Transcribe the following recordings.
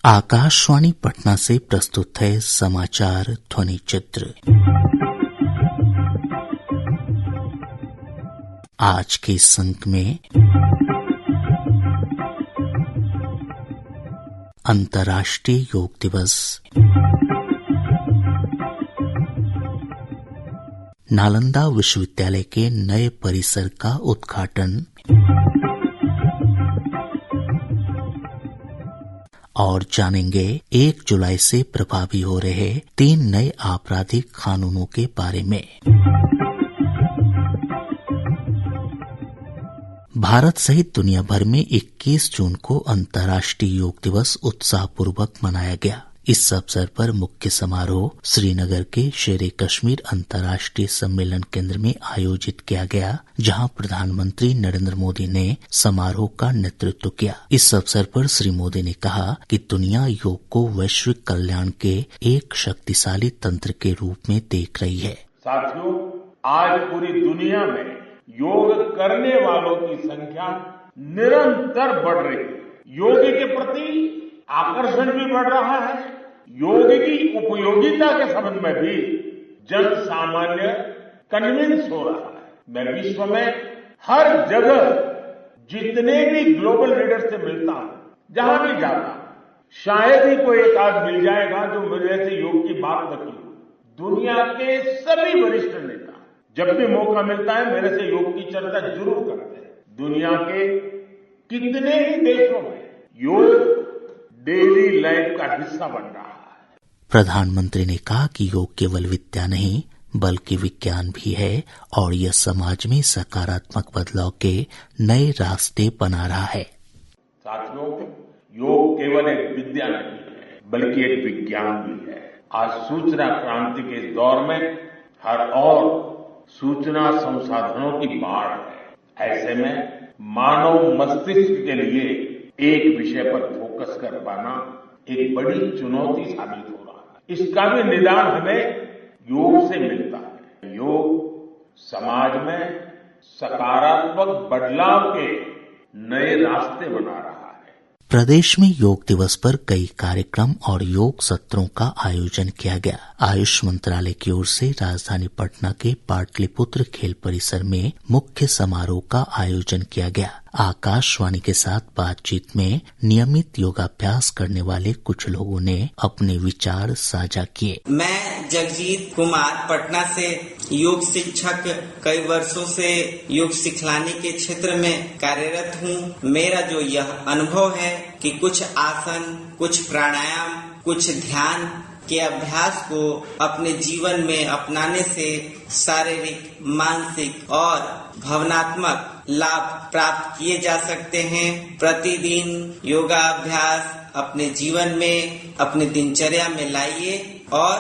आकाशवाणी पटना से प्रस्तुत है समाचार ध्वनि चित्र। आज के इस अंक में अंतर्राष्ट्रीय योग दिवस, नालंदा विश्वविद्यालय के नए परिसर का उद्घाटन और जानेंगे 1 जुलाई से प्रभावी हो रहे 3 नए आपराधिक कानूनों के बारे में। भारत सहित दुनिया भर में 21 जून को अंतर्राष्ट्रीय योग दिवस उत्साहपूर्वक मनाया गया। इस अवसर पर मुख्य समारोह श्रीनगर के शेर-ए-कश्मीर अंतर्राष्ट्रीय सम्मेलन केंद्र में आयोजित किया गया, जहां प्रधानमंत्री नरेंद्र मोदी ने समारोह का नेतृत्व किया। इस अवसर पर श्री मोदी ने कहा कि दुनिया योग को वैश्विक कल्याण के एक शक्तिशाली तंत्र के रूप में देख रही है। साथियों, आज पूरी दुनिया में योग करने वालों की संख्या निरंतर बढ़ रही है। योग के प्रति आकर्षण भी बढ़ रहा है। योग की उपयोगिता के संबंध में भी जन सामान्य कन्विंस हो रहा है। मैं विश्व में हर जगह जितने भी ग्लोबल लीडर से मिलता हूं, जहां भी जाता हूं, शायद ही कोई एक आध मिल जाएगा जो मेरे से योग की बात न की। दुनिया के सभी वरिष्ठ नेता जब भी मौका मिलता है मेरे से योग की चर्चा जरूर करते हैं। दुनिया के कितने ही देशों में योग डेली लाइफ का हिस्सा बन रहा है। प्रधानमंत्री ने कहा कि योग केवल विद्या नहीं बल्कि विज्ञान भी है और यह समाज में सकारात्मक बदलाव के नए रास्ते बना रहा है। साथियों, योग केवल एक विद्या नहीं है बल्कि एक विज्ञान भी है। आज सूचना क्रांति के इस दौर में हर ओर सूचना संसाधनों की बाढ़ है। ऐसे में मानव मस्तिष्क के लिए एक विषय पर फोकस कर पाना एक बड़ी चुनौती साबित हो रहा है। इसका भी निदान हमें योग से मिलता है। योग समाज में सकारात्मक बदलाव के नए रास्ते बना रहा है। प्रदेश में योग दिवस पर कई कार्यक्रम और योग सत्रों का आयोजन किया गया। आयुष मंत्रालय की ओर से राजधानी पटना के पाटलिपुत्र खेल परिसर में मुख्य समारोह का आयोजन किया गया। आकाशवाणी के साथ बातचीत में नियमित योगाभ्यास करने वाले कुछ लोगों ने अपने विचार साझा किए। मैं जगजीत कुमार पटना से योग शिक्षक, कई वर्षों से योग सिखलाने के क्षेत्र में कार्यरत हूँ। मेरा जो यह अनुभव है कि कुछ आसन, कुछ प्राणायाम, कुछ ध्यान के अभ्यास को अपने जीवन में अपनाने से शारीरिक, मानसिक और भावनात्मक लाभ प्राप्त किए जा सकते हैं। प्रतिदिन योगा अभ्यास अपने जीवन में, अपने दिनचर्या में लाइए और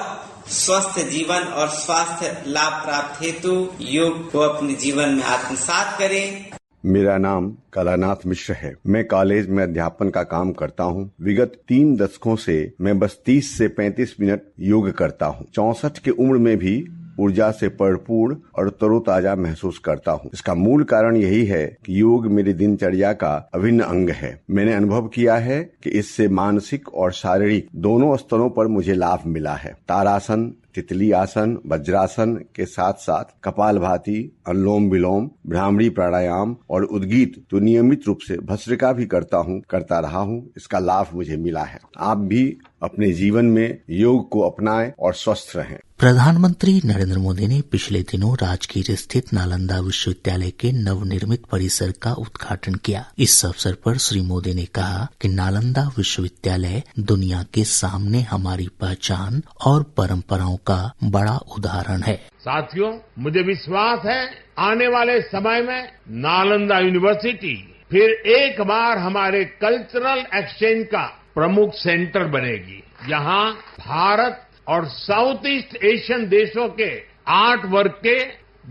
स्वस्थ जीवन और स्वास्थ्य लाभ प्राप्त हेतु योग को अपने जीवन में आत्मसात करें। मेरा नाम कलानाथ मिश्र है। मैं कॉलेज में अध्यापन का काम करता हूँ। विगत 3 दशकों से मैं बस 30 से 35 मिनट योग करता हूँ। 64 की उम्र में भी ऊर्जा से भरपूर और तरोताजा महसूस करता हूँ। इसका मूल कारण यही है कि योग मेरी दिनचर्या का अभिन्न अंग है। मैंने अनुभव किया है कि इससे मानसिक और शारीरिक दोनों स्तरों पर मुझे लाभ मिला है। तारासन, तितली आसन, वज्रासन के साथ साथ कपालभाति, अनुलोम विलोम, भ्रामरी प्राणायाम और उद्गीत तो नियमित रूप से भस्त्रिका भी करता रहा हूँ। इसका लाभ मुझे मिला है। आप भी अपने जीवन में योग को अपनाएं और स्वस्थ रहें। प्रधानमंत्री नरेंद्र मोदी ने पिछले दिनों राजगीर स्थित नालंदा विश्वविद्यालय के नवनिर्मित परिसर का उद्घाटन किया। इस अवसर पर श्री मोदी ने कहा कि नालंदा विश्वविद्यालय दुनिया के सामने हमारी पहचान और परंपराओं का बड़ा उदाहरण है। साथियों, मुझे विश्वास है आने वाले समय में नालंदा यूनिवर्सिटी फिर एक बार हमारे कल्चरल एक्सचेंज का प्रमुख सेंटर बनेगी। यहाँ भारत और साउथ ईस्ट एशियन देशों के आर्ट वर्क के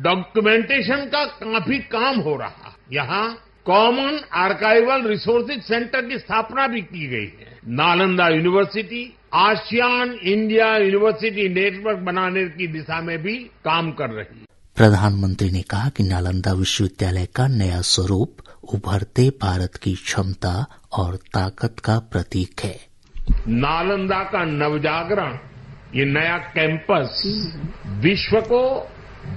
डॉक्यूमेंटेशन का काफी काम हो रहा है। यहाँ कॉमन आर्काइवल रिसोर्सेज सेंटर की स्थापना भी की गई है। Nalanda university ASEAN India university network बनाने की दिशा में भी काम कर रही है। प्रधानमंत्री ने कहा कि नालंदा विश्वविद्यालय का नया स्वरूप उभरते भारत की क्षमता और ताकत का प्रतीक है। नालंदा का नवजागरण, ये नया कैंपस विश्व को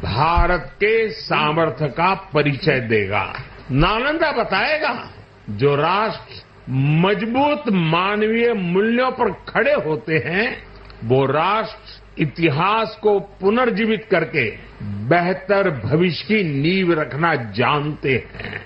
भारत के सामर्थ्य का परिचय देगा। नालंदा बताएगा जो राष्ट्र मजबूत मानवीय मूल्यों पर खड़े होते हैं वो राष्ट्र इतिहास को पुनर्जीवित करके बेहतर भविष्य की नींव रखना जानते हैं।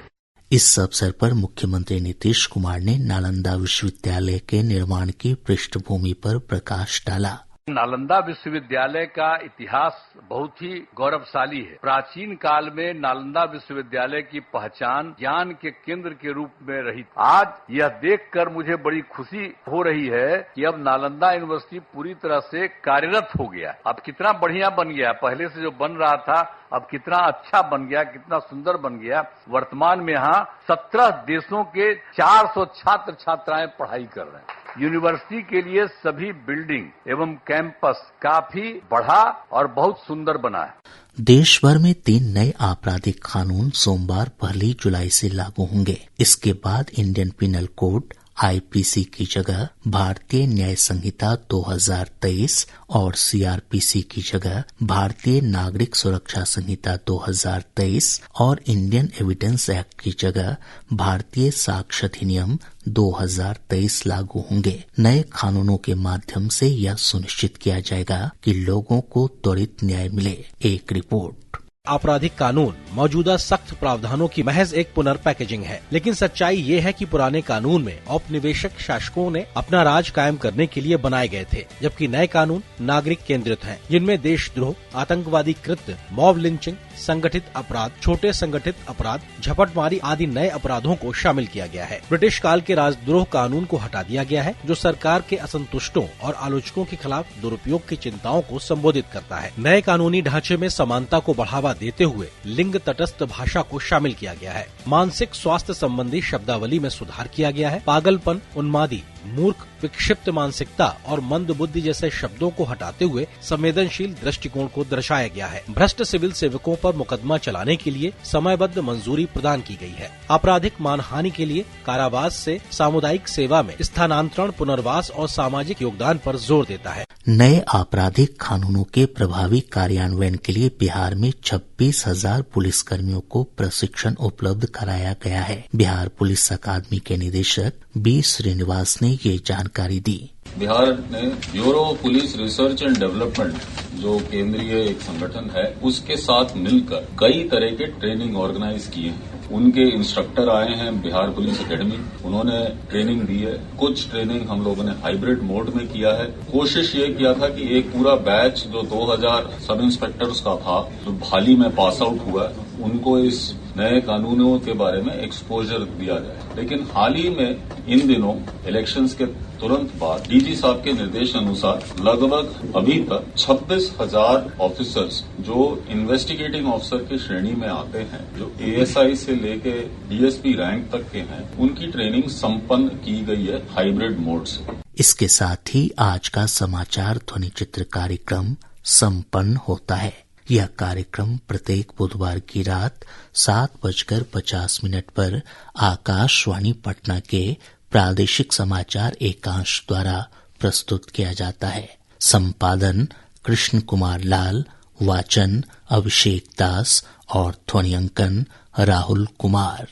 इस अवसर पर मुख्यमंत्री नीतीश कुमार ने नालंदा विश्वविद्यालय के निर्माण की पृष्ठभूमि पर प्रकाश डाला। नालंदा विश्वविद्यालय का इतिहास बहुत ही गौरवशाली है। प्राचीन काल में नालंदा विश्वविद्यालय की पहचान ज्ञान के केंद्र के रूप में रही। आज यह देखकर मुझे बड़ी खुशी हो रही है कि अब नालंदा यूनिवर्सिटी पूरी तरह से कार्यरत हो गया। अब कितना बढ़िया बन गया, पहले से जो बन रहा था अब कितना अच्छा बन गया, कितना सुंदर बन गया। वर्तमान में यहाँ 17 देशों के 400 छात्र छात्राएं पढ़ाई कर रहे हैं। यूनिवर्सिटी के लिए सभी बिल्डिंग एवं कैंपस काफी बढ़ा और बहुत सुंदर बना है। देश भर में 3 नए आपराधिक कानून सोमवार 1 जुलाई से लागू होंगे। इसके बाद इंडियन पिनल कोड आईपीसी की जगह भारतीय न्याय संहिता 2023 और सीआरपीसी की जगह भारतीय नागरिक सुरक्षा संहिता 2023 और इंडियन एविडेंस एक्ट की जगह भारतीय साक्ष्य अधिनियम 2023 लागू होंगे। नए कानूनों के माध्यम से यह सुनिश्चित किया जाएगा कि लोगों को त्वरित न्याय मिले। एक रिपोर्ट। आपराधिक कानून मौजूदा सख्त प्रावधानों की महज एक पुनर्पैकेजिंग है, लेकिन सच्चाई ये है कि पुराने कानून में औपनिवेशिक शासकों ने अपना राज कायम करने के लिए बनाए गए थे, जबकि नए कानून नागरिक केंद्रित हैं, जिनमें देशद्रोह, आतंकवादी कृत्य, मॉब लिंचिंग, संगठित अपराध, छोटे संगठित अपराध, झपटमारी आदि नए अपराधों को शामिल किया गया है। ब्रिटिश काल के राजद्रोह कानून को हटा दिया गया है, जो सरकार के असंतुष्टों और आलोचकों के खिलाफ दुरुपयोग की चिंताओं को संबोधित करता है। नए कानूनी ढांचे में समानता को बढ़ावा देते हुए लिंग तटस्थ भाषा को शामिल किया गया है। मानसिक स्वास्थ्य संबंधी शब्दावली में सुधार किया गया है। पागलपन, उन्मादी, मूर्ख, विक्षिप्त मानसिकता और मंद बुद्धि जैसे शब्दों को हटाते हुए संवेदनशील दृष्टिकोण को दर्शाया गया है। भ्रष्ट सिविल सेवकों पर मुकदमा चलाने के लिए समयबद्ध मंजूरी प्रदान की गई है। आपराधिक मानहानि के लिए कारावास से सामुदायिक सेवा में स्थानांतरण, पुनर्वास और सामाजिक योगदान पर जोर देता है। नए आपराधिक कानूनों के प्रभावी कार्यान्वयन के लिए बिहार में 26,000 पुलिसकर्मियों को प्रशिक्षण उपलब्ध कराया गया है। बिहार पुलिस अकादमी के निदेशक बी श्रीनिवास ने ये जानकारी दी। बिहार ने bureau of police research and development जो केंद्रीय एक संगठन है उसके साथ मिलकर कई तरह के ट्रेनिंग ऑर्गेनाइज किए हैं। उनके इंस्ट्रक्टर आए हैं बिहार पुलिस एकेडमी, उन्होंने ट्रेनिंग दी है। कुछ ट्रेनिंग हम लोगों ने हाइब्रिड मोड में किया है। कोशिश ये किया था कि एक पूरा बैच जो 2000 सब इंस्पेक्टर्स का था जो भाली में पास आउट हुआ, उनको इस नए कानूनों के बारे में एक्सपोजर दिया जाए। लेकिन हाल ही में इन दिनों इलेक्शंस के तुरंत बाद डीजी साहब के निर्देश अनुसार लगभग अभी तक 26,000 ऑफिसर्स जो इन्वेस्टिगेटिंग ऑफिसर की श्रेणी में आते हैं, जो एएसआई से लेके डीएसपी रैंक तक के हैं, उनकी ट्रेनिंग संपन्न की गई है हाइब्रिड मोड से। इसके साथ ही आज का समाचार ध्वनि चित्र कार्यक्रम संपन्न होता है। यह कार्यक्रम प्रत्येक बुधवार की रात 7:50 पर आकाशवाणी पटना के प्रादेशिक समाचार एकांश द्वारा प्रस्तुत किया जाता है। संपादन कृष्ण कुमार लाल, वाचन अभिषेक दास और ध्वनियांकन राहुल कुमार।